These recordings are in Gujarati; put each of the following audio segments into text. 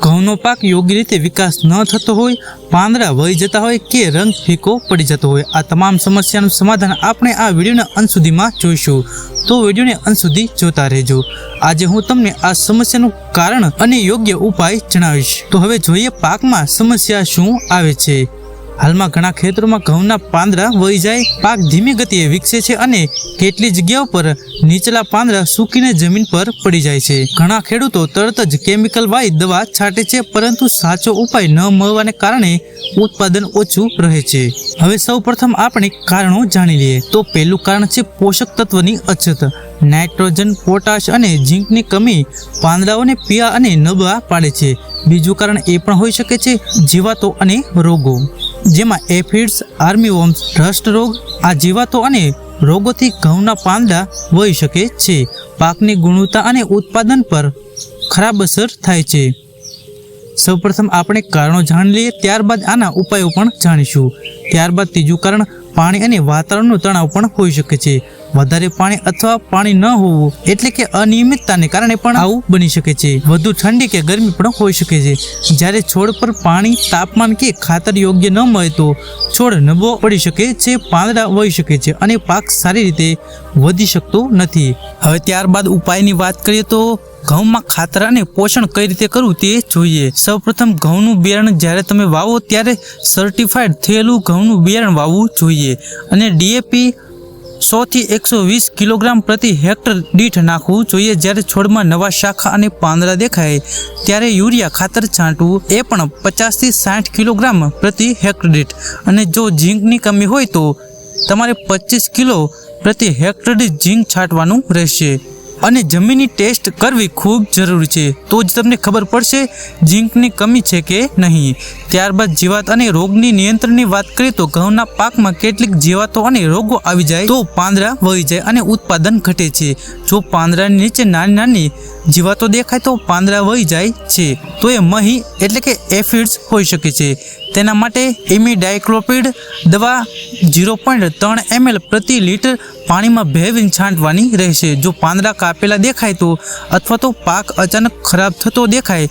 ઘઉંનો પાક યોગ્ય રીતે વિકાસ ન થતો હોય, પાંદડા વહી જતા હોય કે રંગ ફીકો પડી જતો હોય, આ તમામ સમસ્યાનું સમાધાન આપણે આ વિડીયોના અંત સુધીમાં જોઈશું, તો વિડીયોને અંત સુધી જોતા રહેજો। આજે હું તમને આ સમસ્યાનું કારણ અને યોગ્ય ઉપાય જણાવીશ। તો હવે જોઈએ પાકમાં સમસ્યા શું આવે છે। હાલમાં ઘણા ખેતરોમાં ઘઉંના પાંદડા વહી જાય, પાક ધીમી ગતિએ વિકસે છે અને કેટલી જગ્યાઓ પર નીચલા પાંદડા સૂકીને જમીન પર પડી જાય છે। ઘણા ખેડૂતો તરત જ કેમિકલ વાળી દવા છાંટે છે, પરંતુ સાચો ઉપાય ન મળવાને કારણે ઉત્પાદન ઓછું રહે છે। હવે સૌપ્રથમ આપણે કારણો જાણી લઈએ। તો પહેલું કારણ છે પોષક તત્વની અછત। નાઇટ્રોજન, પોટાશ અને ઝીંકની કમી પાંદડાઓને પીળા અને નબળા પાડે છે। બીજું કારણ એ પણ હોઈ શકે છે જીવાતો અને રોગો, જેમાં એફિડ્સ, આર્મીવોર્મ્સ, રસ્ટ રોગ। આ જીવાતો અને રોગોથી ઘઉંના પાંદડા વહી શકે છે, પાકની ગુણવત્તા અને ઉત્પાદન પર ખરાબ અસર થાય છે। સૌપ્રથમ આપણે કારણો જાણી લઈએ, ત્યારબાદ આના ઉપાયો પણ જાણીશું। ત્યારબાદ ત્રીજું કારણ પાણી અને વાતાવરણનો તણાવ પણ હોઈ શકે છે। વધારે પાણી અથવા પાણી ન હોવું એટલે કે અનિયમિતતાને કારણે પણ આવું બની શકે છે। વધુ ઠંડી કે ગરમી પણ હોઈ શકે છે। જ્યારે છોડ પર પાણી, તાપમાન કે ખાતર યોગ્ય ન મળે તો છોડ નબળો પડી શકે છે, પાંદડા વહી શકે છે અને પાક સારી રીતે વધી શકતો નથી। હવે ત્યારબાદ ઉપાયની વાત કરીએ તો ઘઉંમાં ખાતર અને પોષણ કઈ રીતે કરવું તે જોઈએ। સૌપ્રથમ ઘઉંનું બિયારણ જ્યારે તમે વાવો ત્યારે સર્ટિફાઈડ થયેલું ઘઉંનું બિયારણ વાવવું જોઈએ અને ડીએપી 100 થી 120 કિલોગ્રામ પ્રતિ હેક્ટર દીઠ નાખવું જોઈએ। જ્યારે છોડમાં નવા શાખા અને પાંદડા દેખાય ત્યારે યુરિયા ખાતર છાંટવું, એ પણ 50 થી 60 કિલોગ્રામ પ્રતિ હેક્ટર દીઠ। અને જો ઝીંકની કમી હોય તો તમારે 25 કિલો પ્રતિ હેક્ટર દીઠ ઝીંક છાંટવાનું રહેશે। અને જમીનની ટેસ્ટ કરવી ખૂબ જરૂરી છે, તો જ તમને ખબર પડશે ઝીંકની કમી છે કે નહીં। ત્યારબાદ જીવાત અને રોગની નિયંત્રણની વાત કરીએ તો ઘઉંના પાકમાં કેટલીક જીવાતો અને રોગો આવી જાય તો પાંદડા વહી જાય અને ઉત્પાદન ઘટે છે। જો પાંદડાની નીચે નાની નાની જીવાતો દેખાય તો પાંદડા વહી જાય છે, તો એ મહી એટલે કે એફિડ્સ હોઈ શકે છે। તેના માટે ઇમિડાક્લોપ્રિડ દવા 0.3 ml પ્રતિ લીટર પાણીમાં ભેળવીને છાંટવાની રહેશે। જો પાંદડા કાપેલા દેખાય તો અથવા તો પાક અચાનક ખરાબ થતો દેખાય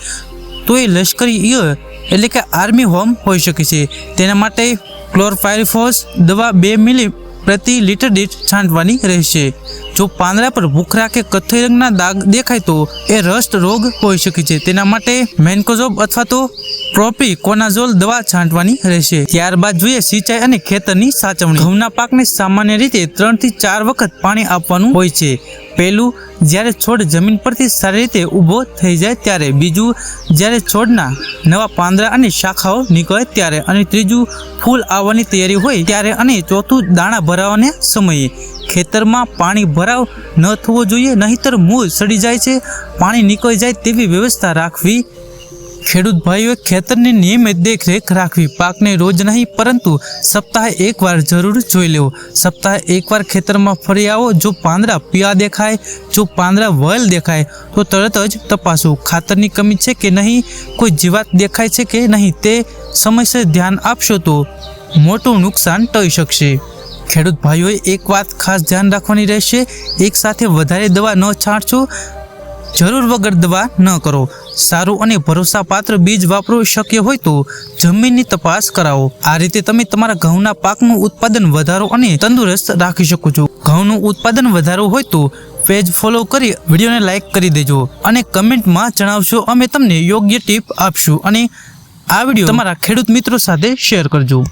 તો એ લશ્કરી ઈયળ એટલે કે આર્મીવોર્મ હોઈ શકે છે। તેના માટે ક્લોરપાયરિફોસ દવા 2 મિલી પ્રતિ લીટર દીઠ છાંટવાની રહેશે। જો પાંદડા પર ભૂખરા કે કથ્થઈ રંગના દાગ દેખાય તો એ રસ્ટ રોગ હોઈ શકે છે। તેના માટે મેન્કોઝોબ અથવા તો પ્રોપીકોનાઝોલ દવા છાંટવાની રહેશે। ત્યારબાદ જોઈએ સિંચાઈ અને ખેતરની સાચવણી। ઘઉંના પાકને સામાન્ય રીતે 3 થી 4 વખત પાણી આપવાનું હોય છે। પહેલું, જ્યારે છોડ જમીન પરથી સારી રીતે ઊભો થઈ જાય ત્યારે। બીજું, જ્યારે છોડના નવા પાંદડા અને શાખાઓ નીકળે ત્યારે। અને ત્રીજું, ફૂલ આવવાની તૈયારી હોય ત્યારે। અને ચોથું, દાણા ભરાવાના સમયે। ખેતરમાં પાણી ભરાવ ન થવો જોઈએ, નહીંતર મૂળ સડી જાય છે, પાણી નીકળી જાય તેવી વ્યવસ્થા રાખવી। ખેડૂત ભાઈઓએ ખેતરની નિયમિત દેખરેખ રાખવી। પાકને રોજ નહીં પરંતુ સપ્તાહે એકવાર જરૂર જોઈ લેવો। સપ્તાહે એકવાર ખેતરમાં ફરી આવો। જો પાંદડા પીળા દેખાય, જો પાંદડા વહેલ દેખાય તો તરત જ તપાસો ખાતરની કમી છે કે નહીં, કોઈ જીવાત દેખાય છે કે નહીં, તે સમયસર ધ્યાન આપશો તો મોટું નુકસાન ટળી શકશે। ખેડૂત ભાઈઓએ એક વાત ખાસ ધ્યાન રાખવાની રહેશે, એક સાથે વધારે દવા ન છાંટશો, જરૂર વગર દવા ન કરો। સારું અને ભરોસાપાત્ર બીજ વાપરવું શક્ય હોય તો જમીનની તપાસ કરાવો। આ રીતે તમે તમારા ઘઉંના પાકનું ઉત્પાદન વધારો અને તંદુરસ્ત રાખી શકો છો। ઘઉંનું ઉત્પાદન વધારવું હોય તો પેજ ફોલો કરી વિડીયોને લાઇક કરી દેજો અને કમેન્ટમાં જણાવશો, અમે તમને યોગ્ય ટીપ આપશું। અને આ વિડીયો તમારા ખેડૂત મિત્રો સાથે શેર કરજો।